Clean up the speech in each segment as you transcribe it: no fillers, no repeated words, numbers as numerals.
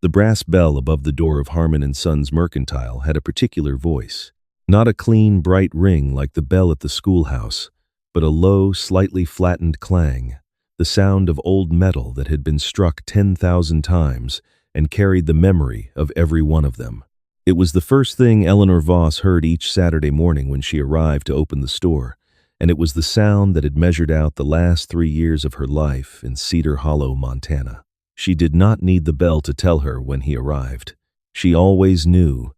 The brass bell above the door of Harmon and Sons Mercantile had a particular voice. Not a clean, bright ring like the bell at the schoolhouse, but a low, slightly flattened clang, the sound of old metal that had been struck 10,000 times and carried the memory of every one of them. It was the first thing Eleanor Voss heard each Saturday morning when she arrived to open the store, and it was the sound that had measured out the last 3 years of her life in Cedar Hollow, Montana. She did not need the bell to tell her when he arrived. She always knew.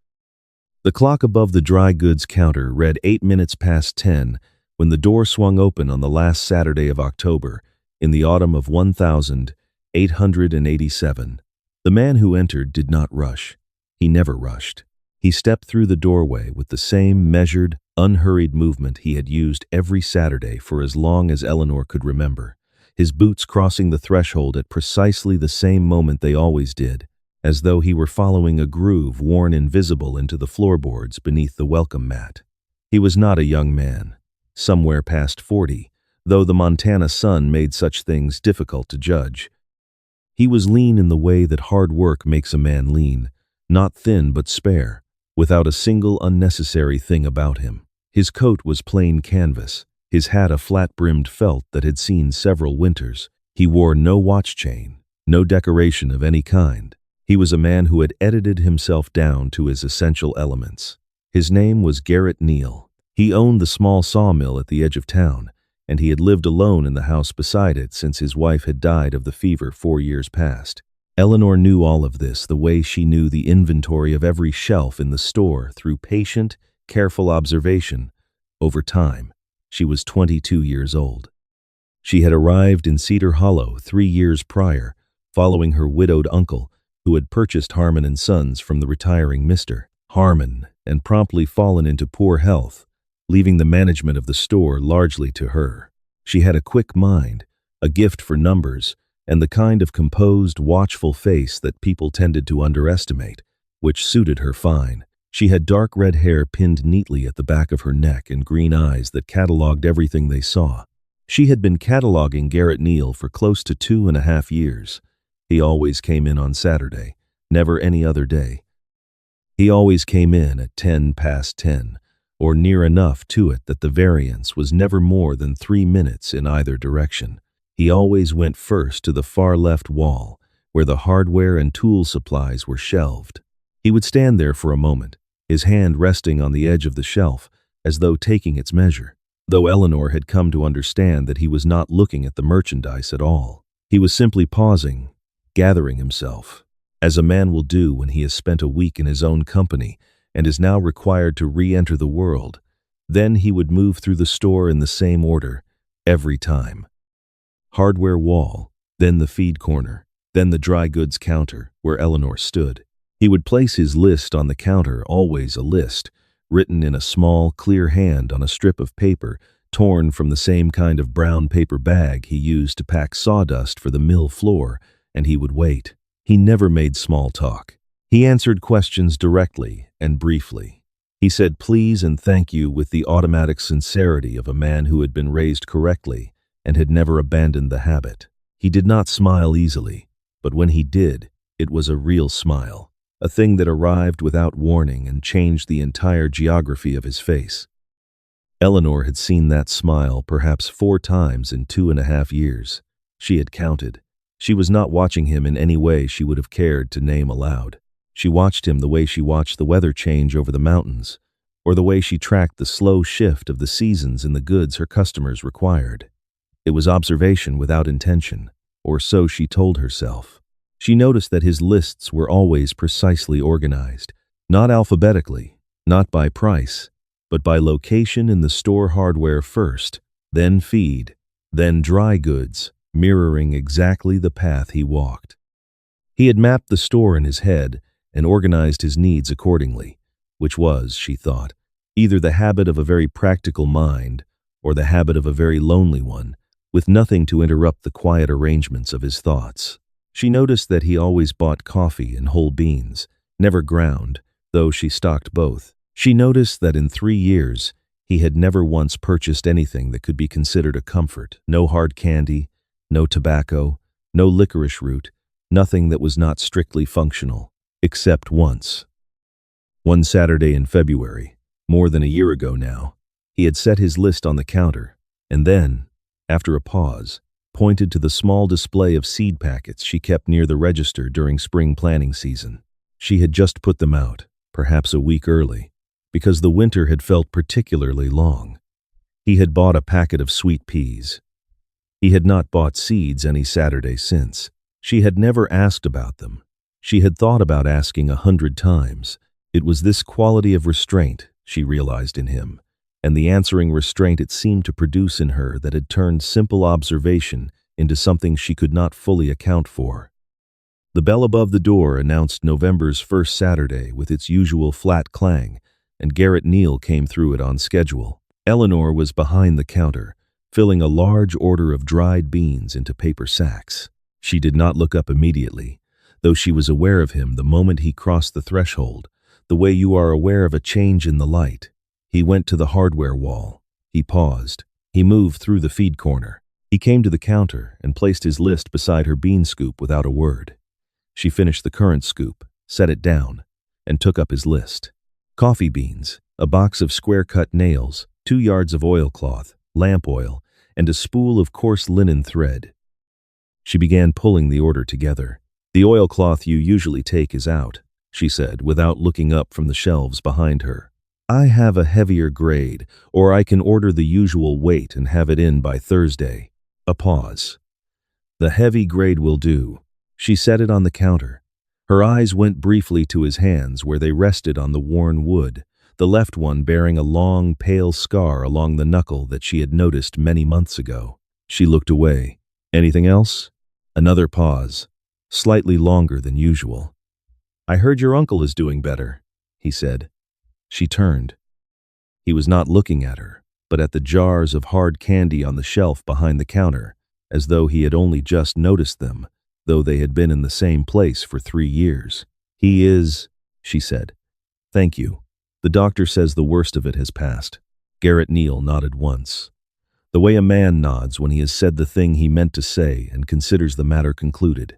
The clock above the dry goods counter read 8 minutes past 10 when the door swung open on the last Saturday of October in the autumn of 1887. The man who entered did not rush. He never rushed. He stepped through the doorway with the same measured, unhurried movement he had used every Saturday for as long as Eleanor could remember, his boots crossing the threshold at precisely the same moment they always did, as though he were following a groove worn invisible into the floorboards beneath the welcome mat. He was not a young man, somewhere past 40, though the Montana sun made such things difficult to judge. He was lean in the way that hard work makes a man lean, not thin but spare, without a single unnecessary thing about him. His coat was plain canvas, his hat a flat-brimmed felt that had seen several winters. He wore no watch chain, no decoration of any kind. He was a man who had edited himself down to his essential elements. His name was Garrett Neal. He owned the small sawmill at the edge of town, and he had lived alone in the house beside it since his wife had died of the fever 4 years past. Eleanor knew all of this the way she knew the inventory of every shelf in the store through patient, careful observation. Over time, she was 22 years old. She had arrived in Cedar Hollow 3 years prior, following her widowed uncle, who had purchased Harmon and Sons from the retiring Mr. Harmon and promptly fallen into poor health, leaving the management of the store largely to her. She had a quick mind, a gift for numbers, and the kind of composed, watchful face that people tended to underestimate, which suited her fine. She had dark red hair pinned neatly at the back of her neck and green eyes that cataloged everything they saw. She had been cataloging Garrett Neal for close to 2.5 years. He always came in on Saturday, never any other day. He always came in at 10 past 10, or near enough to it that the variance was never more than 3 minutes in either direction. He always went first to the far left wall, where the hardware and tool supplies were shelved. He would stand there for a moment, his hand resting on the edge of the shelf, as though taking its measure, though Eleanor had come to understand that he was not looking at the merchandise at all. He was simply pausing, gathering himself, as a man will do when he has spent a week in his own company and is now required to re-enter the world. Then he would move through the store in the same order, every time. Hardware wall, then the feed corner, then the dry goods counter, where Eleanor stood. He would place his list on the counter, always a list, written in a small, clear hand on a strip of paper torn from the same kind of brown paper bag he used to pack sawdust for the mill floor, and he would wait. He never made small talk. He answered questions directly and briefly. He said please and thank you with the automatic sincerity of a man who had been raised correctly and had never abandoned the habit. He did not smile easily, but when he did, it was a real smile, a thing that arrived without warning and changed the entire geography of his face. Eleanor had seen that smile perhaps 4 times in 2.5 years. She had counted. She was not watching him in any way she would have cared to name aloud. She watched him the way she watched the weather change over the mountains, or the way she tracked the slow shift of the seasons in the goods her customers required. It was observation without intention, or so she told herself. She noticed that his lists were always precisely organized, not alphabetically, not by price, but by location in the store. Hardware first, then feed, then dry goods, mirroring exactly the path he walked. He had mapped the store in his head and organized his needs accordingly, which was, she thought, either the habit of a very practical mind or the habit of a very lonely one, with nothing to interrupt the quiet arrangements of his thoughts. She noticed that he always bought coffee and whole beans, never ground, though she stocked both. She noticed that in 3 years, he had never once purchased anything that could be considered a comfort. No hard candy, no tobacco, no licorice root, nothing that was not strictly functional, except once. One Saturday in February, more than a year ago now, he had set his list on the counter, and then, after a pause, pointed to the small display of seed packets she kept near the register during spring planting season. She had just put them out, perhaps a week early, because the winter had felt particularly long. He had bought a packet of sweet peas. He had not bought seeds any Saturday since. She had never asked about them. She had thought about asking 100 times. It was this quality of restraint, she realized in him, and the answering restraint it seemed to produce in her that had turned simple observation into something she could not fully account for. The bell above the door announced November's first Saturday with its usual flat clang, and Garrett Neal came through it on schedule. Eleanor was behind the counter, filling a large order of dried beans into paper sacks. She did not look up immediately, though she was aware of him the moment he crossed the threshold, the way you are aware of a change in the light. He went to the hardware wall. He paused. He moved through the feed corner. He came to the counter and placed his list beside her bean scoop without a word. She finished the currant scoop, set it down, and took up his list. Coffee beans, a box of square-cut nails, 2 yards of oilcloth, lamp oil, and a spool of coarse linen thread. She began pulling the order together. "The oilcloth you usually take is out," she said, without looking up from the shelves behind her. "I have a heavier grade, or I can order the usual weight and have it in by Thursday." A pause. "The heavy grade will do." She set it on the counter. Her eyes went briefly to his hands where they rested on the worn wood, the left one bearing a long, pale scar along the knuckle that she had noticed many months ago. She looked away. "Anything else?" Another pause, slightly longer than usual. "I heard your uncle is doing better," he said. She turned. He was not looking at her, but at the jars of hard candy on the shelf behind the counter, as though he had only just noticed them, though they had been in the same place for 3 years. "He is," she said. "Thank you. The doctor says the worst of it has passed." Garrett Neal nodded once. The way a man nods when he has said the thing he meant to say and considers the matter concluded.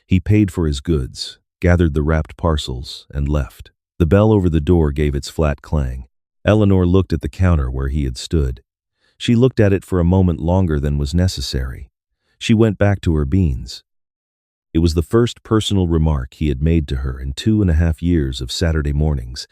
He paid for his goods, gathered the wrapped parcels, and left. The bell over the door gave its flat clang. Eleanor looked at the counter where he had stood. She looked at it for a moment longer than was necessary. She went back to her beans. It was the first personal remark he had made to her in 2.5 years of Saturday mornings,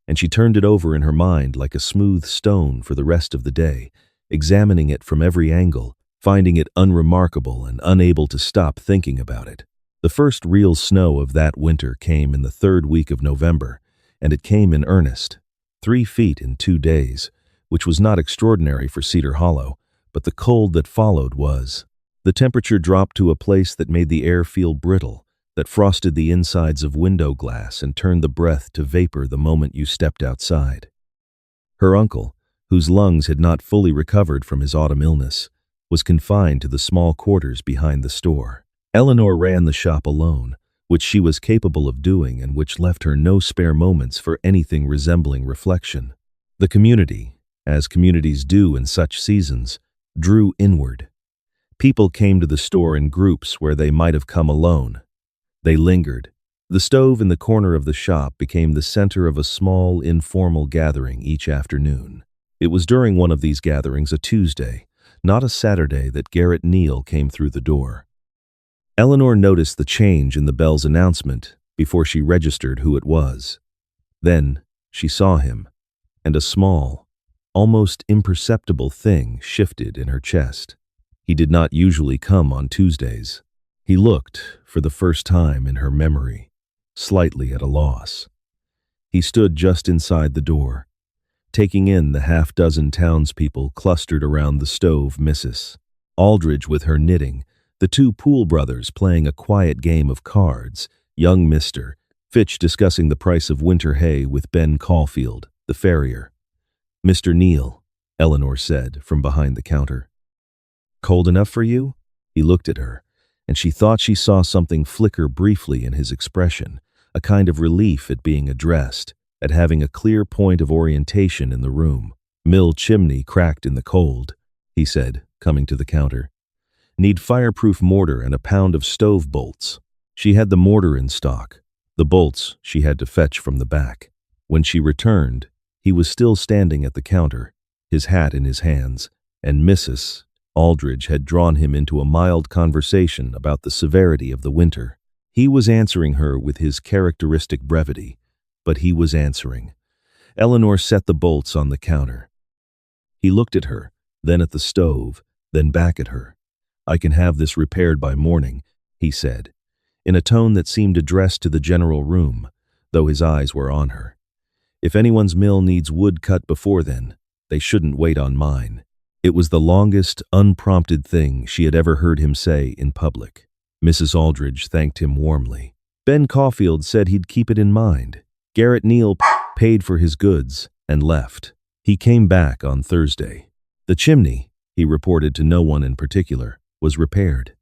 and she turned it over in her mind like a smooth stone for the rest of the day, examining it from every angle, finding it unremarkable and unable to stop thinking about it. The first real snow of that winter came in the 3rd week of November, and it came in earnest. 3 feet in 2 days, which was not extraordinary for Cedar Hollow, but the cold that followed was. The temperature dropped to a place that made the air feel brittle, that frosted the insides of window glass and turned the breath to vapor the moment you stepped outside. Her uncle, whose lungs had not fully recovered from his autumn illness, was confined to the small quarters behind the store. Eleanor ran the shop alone, which she was capable of doing and which left her no spare moments for anything resembling reflection. The community, as communities do in such seasons, drew inward. People came to the store in groups where they might have come alone. They lingered. The stove in the corner of the shop became the center of a small, informal gathering each afternoon. It was during one of these gatherings, a Tuesday, not a Saturday, that Garrett Neal came through the door. Eleanor noticed the change in the bell's announcement before she registered who it was. Then she saw him, and a small, almost imperceptible thing shifted in her chest. He did not usually come on Tuesdays. He looked, for the first time in her memory, slightly at a loss. He stood just inside the door, taking in the half-dozen townspeople clustered around the stove. Mrs. Aldridge with her knitting, the 2 Poole brothers playing a quiet game of cards, young Mr. Fitch discussing the price of winter hay with Ben Caulfield, the farrier. "Mr. Neal," Eleanor said from behind the counter. "Cold enough for you?" He looked at her, and she thought she saw something flicker briefly in his expression, a kind of relief at being addressed, at having a clear point of orientation in the room. "Mill chimney cracked in the cold," he said, coming to the counter. "Need fireproof mortar and a pound of stove bolts." She had the mortar in stock. The bolts she had to fetch from the back. When she returned, he was still standing at the counter, his hat in his hands, and Mrs. Aldridge had drawn him into a mild conversation about the severity of the winter. He was answering her with his characteristic brevity, but he was answering. Eleanor set the bolts on the counter. He looked at her, then at the stove, then back at her. "I can have this repaired by morning," he said, in a tone that seemed addressed to the general room, though his eyes were on her. "If anyone's mill needs wood cut before then, they shouldn't wait on mine." It was the longest, unprompted thing she had ever heard him say in public. Mrs. Aldridge thanked him warmly. Ben Caulfield said he'd keep it in mind. Garrett Neal paid for his goods and left. He came back on Thursday. The chimney, he reported to no one in particular, was repaired.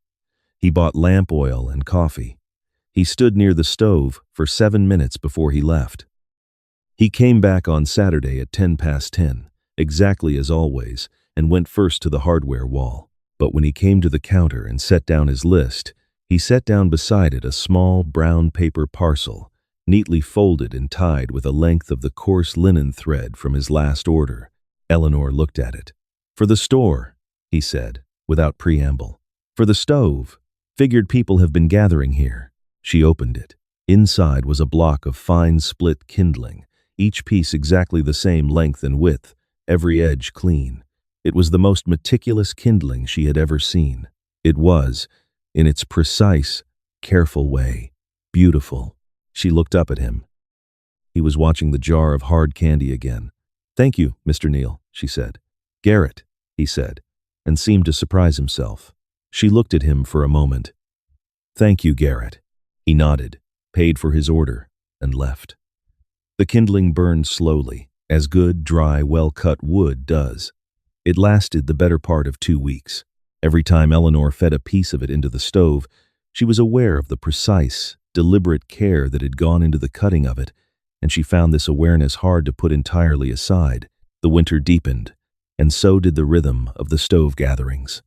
He bought lamp oil and coffee. He stood near the stove for 7 minutes before he left. He came back on Saturday at 10:10, exactly as always, and went first to the hardware wall. But when he came to the counter and set down his list, he set down beside it a small brown paper parcel, neatly folded and tied with a length of the coarse linen thread from his last order. Eleanor looked at it. "For the store," he said, without preamble. "For the stove. Figured people have been gathering here." She opened it. Inside was a block of fine split kindling, each piece exactly the same length and width, every edge clean. It was the most meticulous kindling she had ever seen. It was, in its precise, careful way, beautiful. She looked up at him. He was watching the jar of hard candy again. "Thank you, Mr. Neal," she said. "Garrett," he said, and seemed to surprise himself. She looked at him for a moment. "Thank you, Garrett." He nodded, paid for his order, and left. The kindling burned slowly, as good, dry, well-cut wood does. It lasted the better part of 2 weeks. Every time Eleanor fed a piece of it into the stove, she was aware of the precise, deliberate care that had gone into the cutting of it, and she found this awareness hard to put entirely aside. The winter deepened, and so did the rhythm of the stove gatherings.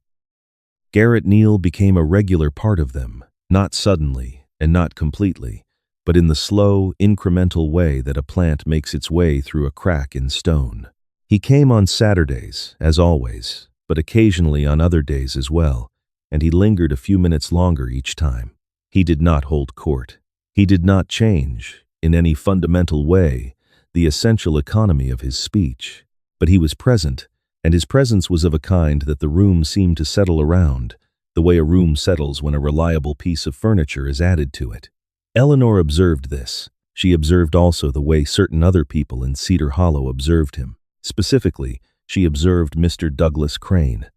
Garrett Neal became a regular part of them, not suddenly and not completely, but in the slow, incremental way that a plant makes its way through a crack in stone. He came on Saturdays, as always, but occasionally on other days as well, and he lingered a few minutes longer each time. He did not hold court. He did not change, in any fundamental way, the essential economy of his speech, but he was present, and his presence was of a kind that the room seemed to settle around, the way a room settles when a reliable piece of furniture is added to it. Eleanor observed this. She observed also the way certain other people in Cedar Hollow observed him. Specifically, she observed Mr. Douglas Crane.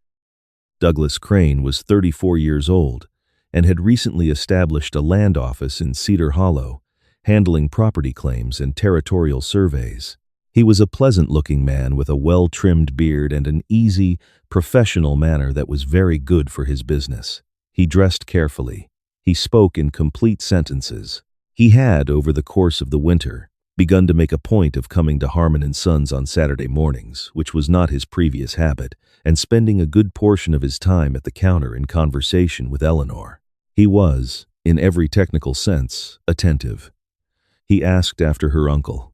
Douglas Crane was 34 years old and had recently established a land office in Cedar Hollow, handling property claims and territorial surveys. He was a pleasant-looking man with a well-trimmed beard and an easy, professional manner that was very good for his business. He dressed carefully. He spoke in complete sentences. He had, over the course of the winter, begun to make a point of coming to Harmon & Sons on Saturday mornings, which was not his previous habit, and spending a good portion of his time at the counter in conversation with Eleanor. He was, in every technical sense, attentive. He asked after her uncle.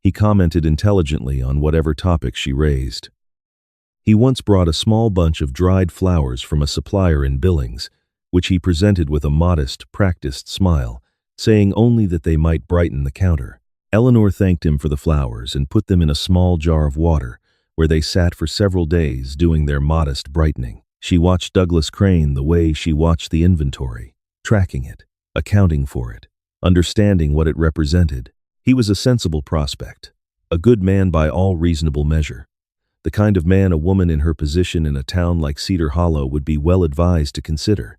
He commented intelligently on whatever topic she raised. He once brought a small bunch of dried flowers from a supplier in Billings, which he presented with a modest, practiced smile, saying only that they might brighten the counter. Eleanor thanked him for the flowers and put them in a small jar of water, where they sat for several days doing their modest brightening. She watched Douglas Crane the way she watched the inventory, tracking it, accounting for it, understanding what it represented. He was a sensible prospect, a good man by all reasonable measure, the kind of man a woman in her position in a town like Cedar Hollow would be well advised to consider.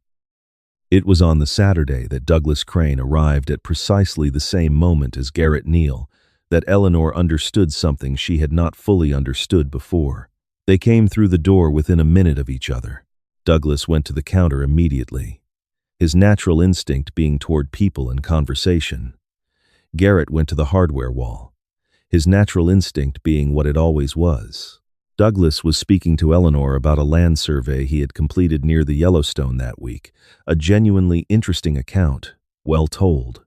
It was on the Saturday that Douglas Crane arrived at precisely the same moment as Garrett Neal that Eleanor understood something she had not fully understood before. They came through the door within a minute of each other. Douglas went to the counter immediately, his natural instinct being toward people and conversation. Garrett went to the hardware wall, his natural instinct being what it always was. Douglas was speaking to Eleanor about a land survey he had completed near the Yellowstone that week, a genuinely interesting account, well told.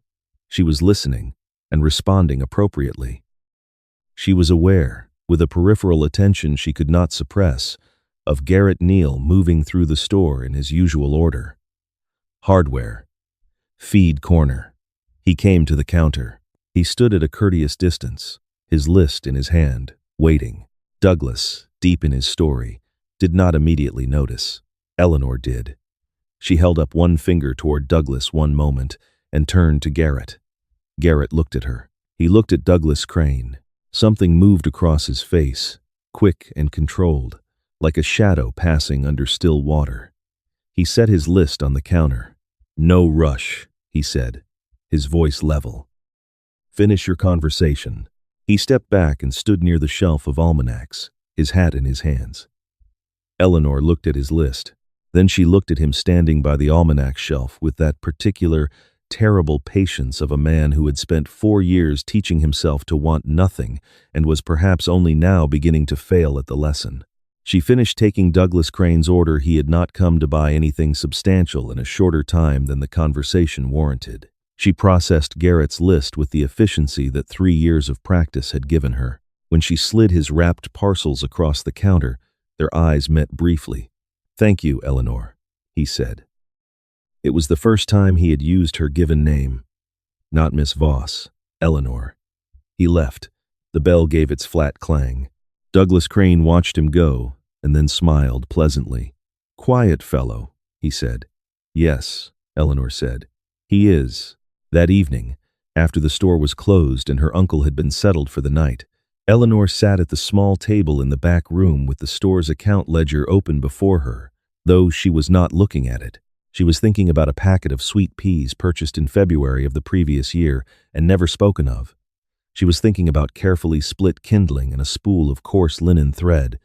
She was listening and responding appropriately. She was aware, with a peripheral attention she could not suppress, of Garrett Neal moving through the store in his usual order. Hardware. Feed corner. He came to the counter. He stood at a courteous distance, his list in his hand, waiting. Douglas, deep in his story, did not immediately notice. Eleanor did. She held up one finger toward Douglas one moment and turned to Garrett. Garrett looked at her. He looked at Douglas Crane. Something moved across his face, quick and controlled, like a shadow passing under still water. He set his list on the counter. "No rush," he said, his voice level. "Finish your conversation." He stepped back and stood near the shelf of almanacs, his hat in his hands. Eleanor looked at his list. Then she looked at him standing by the almanac shelf with that particular, terrible patience of a man who had spent 4 years teaching himself to want nothing and was perhaps only now beginning to fail at the lesson. She finished taking Douglas Crane's order. He had not come to buy anything substantial in a shorter time than the conversation warranted. She processed Garrett's list with the efficiency that 3 years of practice had given her. When she slid his wrapped parcels across the counter, their eyes met briefly. "Thank you, Eleanor," he said. It was the first time he had used her given name. Not Miss Voss, Eleanor. He left. The bell gave its flat clang. Douglas Crane watched him go, and then smiled pleasantly. "Quiet fellow," he said. "Yes," Eleanor said. "He is." That evening, after the store was closed and her uncle had been settled for the night, Eleanor sat at the small table in the back room with the store's account ledger open before her. Though she was not looking at it, she was thinking about a packet of sweet peas purchased in February of the previous year and never spoken of. She was thinking about carefully split kindling and a spool of coarse linen thread.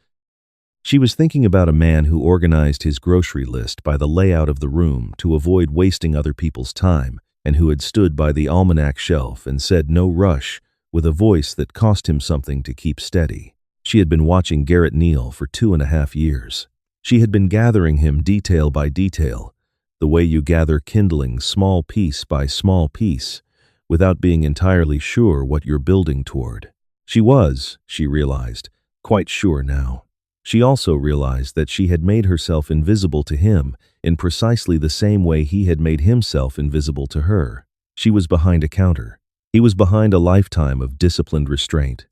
She was thinking about a man who organized his grocery list by the layout of the room to avoid wasting other people's time, and who had stood by the almanac shelf and said "no rush" with a voice that cost him something to keep steady. She had been watching Garrett Neal for 2.5 years. She had been gathering him detail by detail, the way you gather kindling small piece by small piece, without being entirely sure what you're building toward. She was, she realized, quite sure now. She also realized that she had made herself invisible to him in precisely the same way he had made himself invisible to her. She was behind a counter. He was behind a lifetime of disciplined restraint.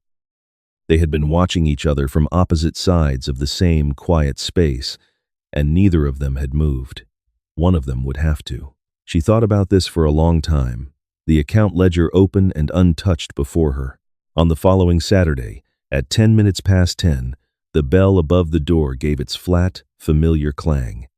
They had been watching each other from opposite sides of the same quiet space, and neither of them had moved. One of them would have to. She thought about this for a long time, the account ledger open and untouched before her. On the following Saturday, at 10 minutes past 10, the bell above the door gave its flat, familiar clang.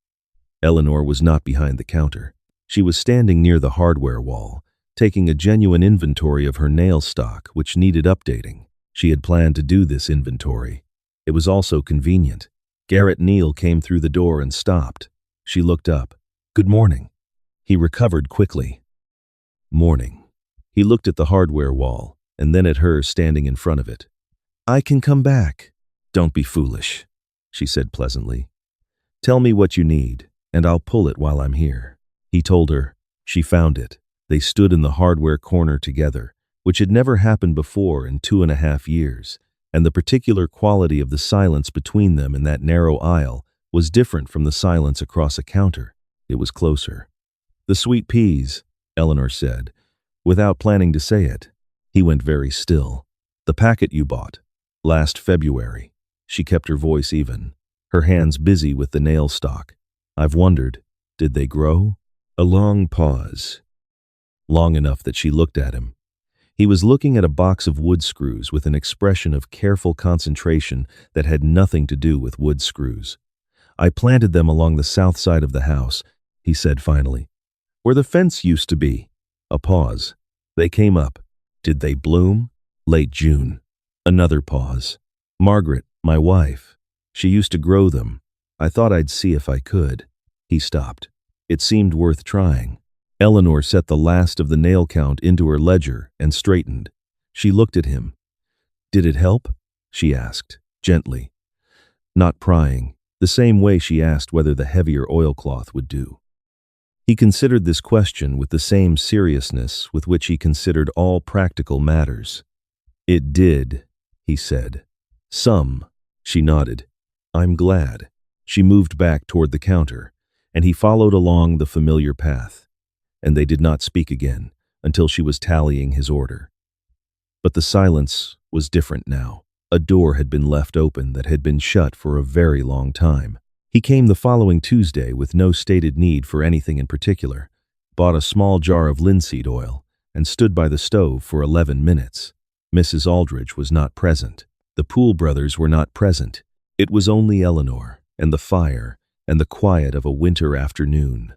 Eleanor was not behind the counter. She was standing near the hardware wall, taking a genuine inventory of her nail stock, which needed updating. She had planned to do this inventory. It was also convenient. Garrett Neal came through the door and stopped. She looked up. "Good morning." He recovered quickly. "Morning." He looked at the hardware wall, and then at her standing in front of it. "I can come back." "Don't be foolish," she said pleasantly. "Tell me what you need, and I'll pull it while I'm here." He told her. She found it. They stood in the hardware corner together, which had never happened before in 2.5 years, and the particular quality of the silence between them in that narrow aisle was different from the silence across a counter. It was closer. "The sweet peas," Eleanor said, without planning to say it. He went very still. "The packet you bought last February." She kept her voice even, her hands busy with the nail stock. "I've wondered, did they grow?" A long pause. Long enough that she looked at him. He was looking at a box of wood screws with an expression of careful concentration that had nothing to do with wood screws. "I planted them along the south side of the house," he said finally, "where the fence used to be." A pause. "They came up. Did they bloom?" "Late June." Another pause. "Margaret, my wife, she used to grow them. I thought I'd see if I could." He stopped. It seemed worth trying. Eleanor set the last of the nail count into her ledger and straightened. She looked at him. "Did it help?" she asked, gently, not prying, the same way she asked whether the heavier oilcloth would do. He considered this question with the same seriousness with which he considered all practical matters. "It did," he said. "Some." She nodded. "I'm glad." She moved back toward the counter, and he followed along the familiar path, and they did not speak again until she was tallying his order. But the silence was different now. A door had been left open that had been shut for a very long time. He came the following Tuesday with no stated need for anything in particular, bought a small jar of linseed oil, and stood by the stove for 11 minutes. Mrs. Aldrich was not present. The Poole brothers were not present. It was only Eleanor, and the fire, and the quiet of a winter afternoon.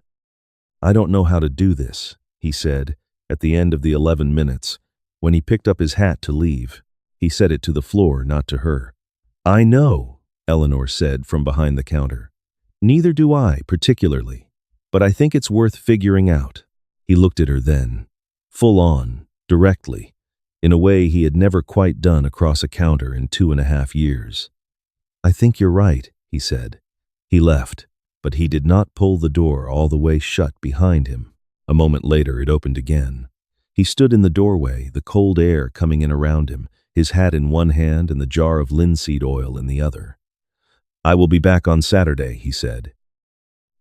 "I don't know how to do this," he said, at the end of the 11 minutes, when he picked up his hat to leave. He said it to the floor, not to her. "I know," Eleanor said from behind the counter. "Neither do I, particularly. But I think it's worth figuring out." He looked at her then, full on, directly, in a way he had never quite done across a counter in 2.5 years. "I think you're right," he said. He left, but he did not pull the door all the way shut behind him. A moment later it opened again. He stood in the doorway, the cold air coming in around him, his hat in one hand and the jar of linseed oil in the other. "I will be back on Saturday," he said.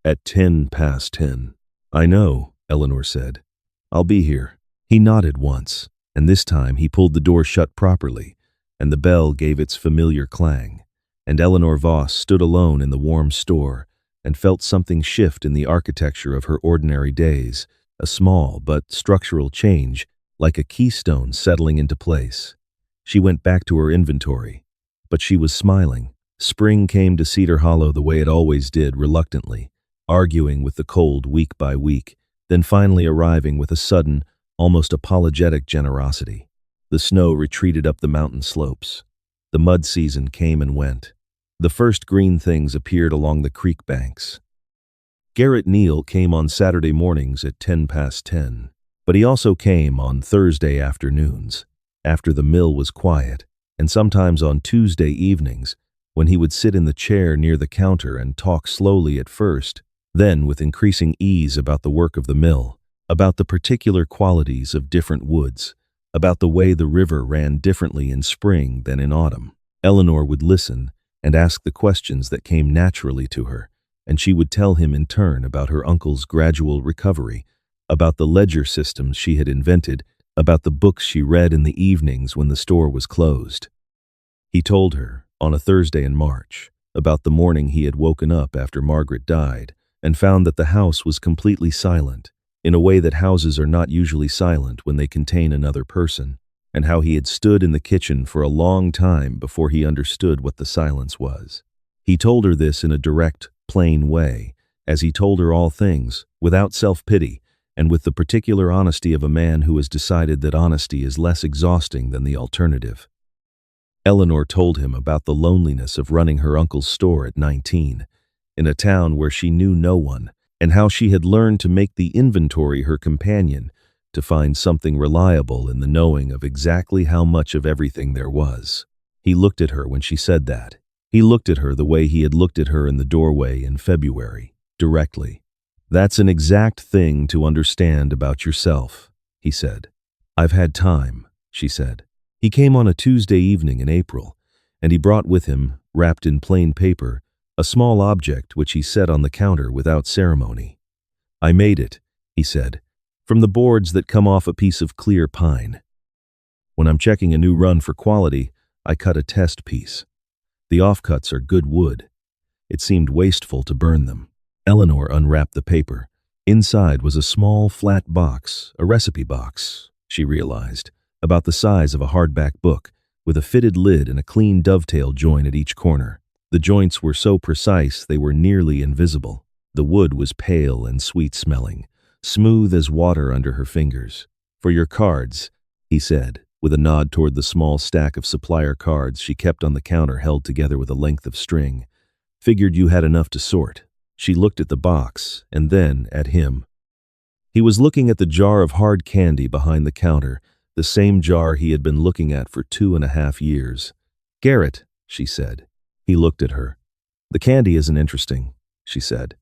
"At 10 past 10. "I know," Eleanor said. "I'll be here." He nodded once, and this time he pulled the door shut properly, and the bell gave its familiar clang, and Eleanor Voss stood alone in the warm store and felt something shift in the architecture of her ordinary days, a small but structural change, like a keystone settling into place. She went back to her inventory, but she was smiling. Spring came to Cedar Hollow the way it always did, reluctantly, arguing with the cold week by week, then finally arriving with a sudden, almost apologetic generosity. The snow retreated up the mountain slopes. The mud season came and went. The first green things appeared along the creek banks. Garrett Neal came on Saturday mornings at 10 past 10, but he also came on Thursday afternoons, after the mill was quiet, and sometimes on Tuesday evenings, when he would sit in the chair near the counter and talk slowly at first, then with increasing ease about the work of the mill, about the particular qualities of different woods, about the way the river ran differently in spring than in autumn. Eleanor would listen and ask the questions that came naturally to her, and she would tell him in turn about her uncle's gradual recovery, about the ledger systems she had invented, about the books she read in the evenings when the store was closed. He told her, on a Thursday in March, about the morning he had woken up after Margaret died and found that the house was completely silent, in a way that houses are not usually silent when they contain another person, and how he had stood in the kitchen for a long time before he understood what the silence was. He told her this in a direct, plain way, as he told her all things, without self-pity, and with the particular honesty of a man who has decided that honesty is less exhausting than the alternative. Eleanor told him about the loneliness of running her uncle's store at 19, in a town where she knew no one, and how she had learned to make the inventory her companion, to find something reliable in the knowing of exactly how much of everything there was. He looked at her when she said that. He looked at her the way he had looked at her in the doorway in February, directly. "That's an exact thing to understand about yourself," he said. "I've had time," she said. He came on a Tuesday evening in April, and he brought with him, wrapped in plain paper, a small object which he set on the counter without ceremony. "I made it," he said, "from the boards that come off a piece of clear pine. When I'm checking a new run for quality, I cut a test piece. The offcuts are good wood. It seemed wasteful to burn them." Eleanor unwrapped the paper. Inside was a small, flat box, a recipe box, she realized, about the size of a hardback book, with a fitted lid and a clean dovetail joint at each corner. The joints were so precise they were nearly invisible. The wood was pale and sweet-smelling, smooth as water under her fingers. "For your cards," he said, with a nod toward the small stack of supplier cards she kept on the counter held together with a length of string. "Figured you had enough to sort." She looked at the box, and then at him. He was looking at the jar of hard candy behind the counter, the same jar he had been looking at for 2.5 years. "Garrett," she said. He looked at her. "The candy isn't interesting," she said.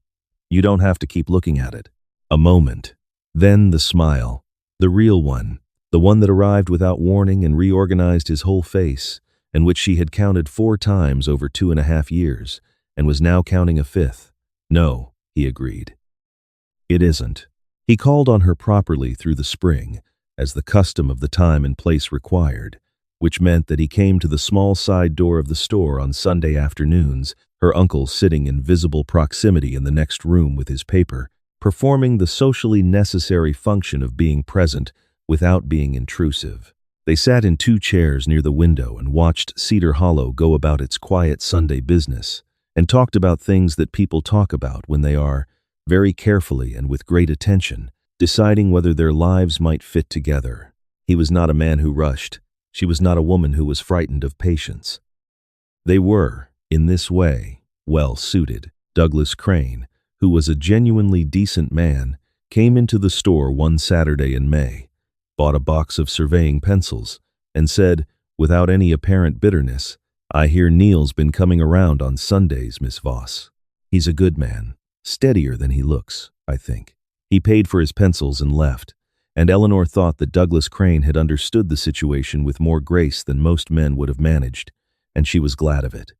"You don't have to keep looking at it." A moment. Then the smile. The real one. The one that arrived without warning and reorganized his whole face, and which she had counted 4 times over 2.5 years, and was now counting a 5th. No, he agreed. It isn't. He called on her properly through the spring, as the custom of the time and place required, which meant that he came to the small side door of the store on Sunday afternoons, her uncle sitting in visible proximity in the next room with his paper, performing the socially necessary function of being present without being intrusive. They sat in 2 chairs near the window and watched Cedar Hollow go about its quiet Sunday business, and talked about things that people talk about when they are, very carefully and with great attention, deciding whether their lives might fit together. He was not a man who rushed. She was not a woman who was frightened of patience. They were, in this way, well suited. Douglas Crane, who was a genuinely decent man, came into the store one Saturday in May, bought a box of surveying pencils, and said, without any apparent bitterness, "I hear Neil's been coming around on Sundays, Miss Voss. He's a good man, steadier than he looks, I think." He paid for his pencils and left, and Eleanor thought that Douglas Crane had understood the situation with more grace than most men would have managed, and she was glad of it.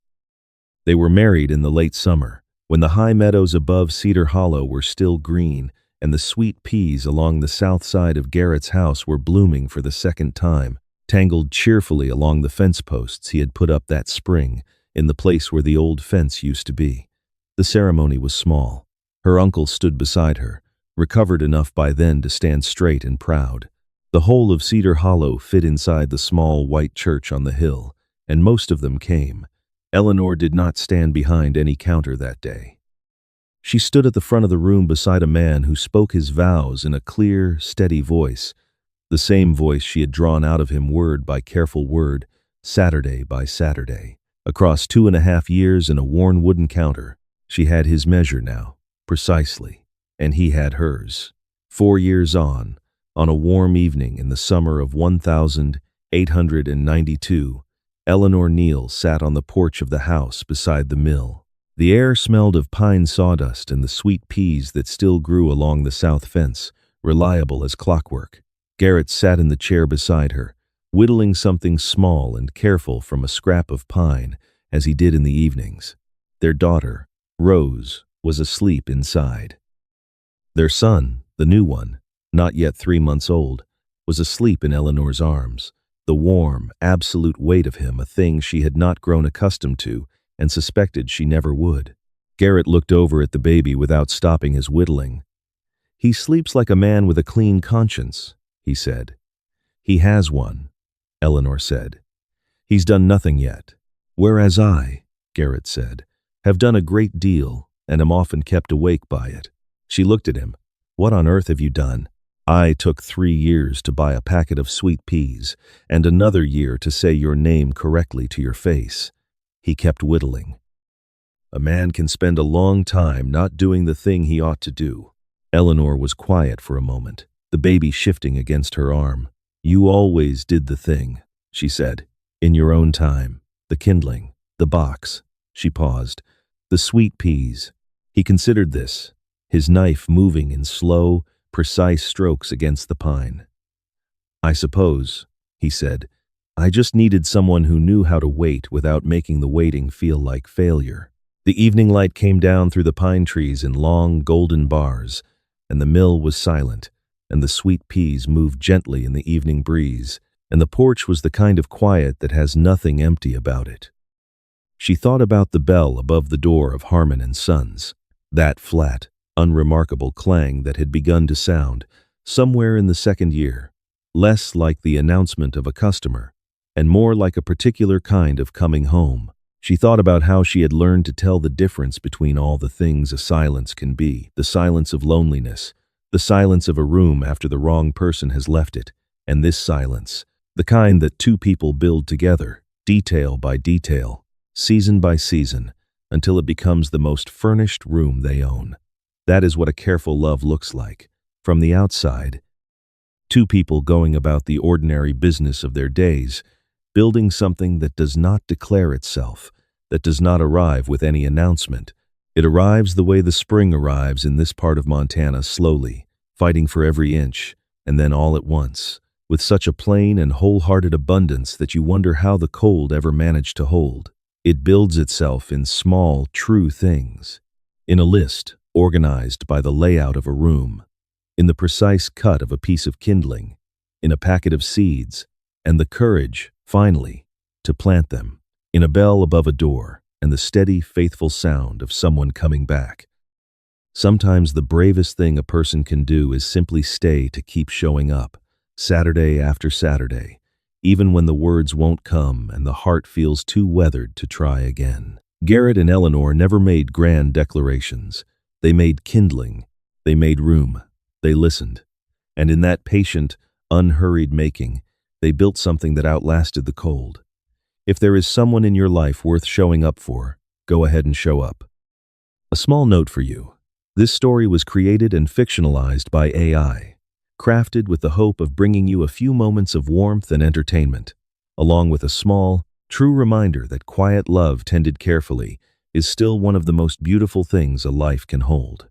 They were married in the late summer, when the high meadows above Cedar Hollow were still green, and the sweet peas along the south side of Garrett's house were blooming for the second time, tangled cheerfully along the fence posts he had put up that spring in the place where the old fence used to be. The ceremony was small. Her uncle stood beside her, recovered enough by then to stand straight and proud. The whole of Cedar Hollow fit inside the small white church on the hill, and most of them came. Eleanor did not stand behind any counter that day. She stood at the front of the room beside a man who spoke his vows in a clear, steady voice, the same voice she had drawn out of him word by careful word, Saturday by Saturday. Across 2.5 years and a worn wooden counter, she had his measure now, precisely, and he had hers. 4 years on a warm evening in the summer of 1892, Eleanor Neal sat on the porch of the house beside the mill. The air smelled of pine sawdust and the sweet peas that still grew along the south fence, reliable as clockwork. Garrett sat in the chair beside her, whittling something small and careful from a scrap of pine, as he did in the evenings. Their daughter, Rose, was asleep inside. Their son, the new one, not yet 3 months old, was asleep in Eleanor's arms, the warm, absolute weight of him a thing she had not grown accustomed to and suspected she never would. Garrett looked over at the baby without stopping his whittling. "He sleeps like a man with a clean conscience," he said. "He has one," Eleanor said. "He's done nothing yet, whereas I," Garrett said, "have done a great deal and am often kept awake by it." She looked at him. "What on earth have you done?" "I took 3 years to buy a packet of sweet peas and another year to say your name correctly to your face." He kept whittling. "A man can spend a long time not doing the thing he ought to do." Eleanor was quiet for a moment, the baby shifting against her arm. "You always did the thing," she said, "in your own time. The kindling, the box." She paused. "The sweet peas." He considered this, his knife moving in slow, precise strokes against the pine. "I suppose," he said, "I just needed someone who knew how to wait without making the waiting feel like failure." The evening light came down through the pine trees in long, golden bars, and the mill was silent, and the sweet peas moved gently in the evening breeze, and the porch was the kind of quiet that has nothing empty about it. She thought about the bell above the door of Harmon and Sons, that flat, unremarkable clang that had begun to sound somewhere in the second year, less like the announcement of a customer, and more like a particular kind of coming home. She thought about how she had learned to tell the difference between all the things a silence can be, the silence of loneliness, the silence of a room after the wrong person has left it, and this silence, the kind that 2 people build together, detail by detail, season by season, until it becomes the most furnished room they own. That is what a careful love looks like, from the outside. 2 people going about the ordinary business of their days, building something that does not declare itself, that does not arrive with any announcement, It arrives the way the spring arrives in this part of Montana, slowly, fighting for every inch, and then all at once, with such a plain and wholehearted abundance that you wonder how the cold ever managed to hold. It builds itself in small, true things, in a list organized by the layout of a room, in the precise cut of a piece of kindling, in a packet of seeds, and the courage, finally, to plant them, in a bell above a door, and the steady, faithful sound of someone coming back. Sometimes the bravest thing a person can do is simply stay to keep showing up, Saturday after Saturday, even when the words won't come and the heart feels too weathered to try again. Garrett and Eleanor never made grand declarations. They made kindling. They made room. They listened. And in that patient, unhurried making, they built something that outlasted the cold. If there is someone in your life worth showing up for, go ahead and show up. A small note for you. This story was created and fictionalized by AI, crafted with the hope of bringing you a few moments of warmth and entertainment, along with a small, true reminder that quiet love tended carefully is still one of the most beautiful things a life can hold.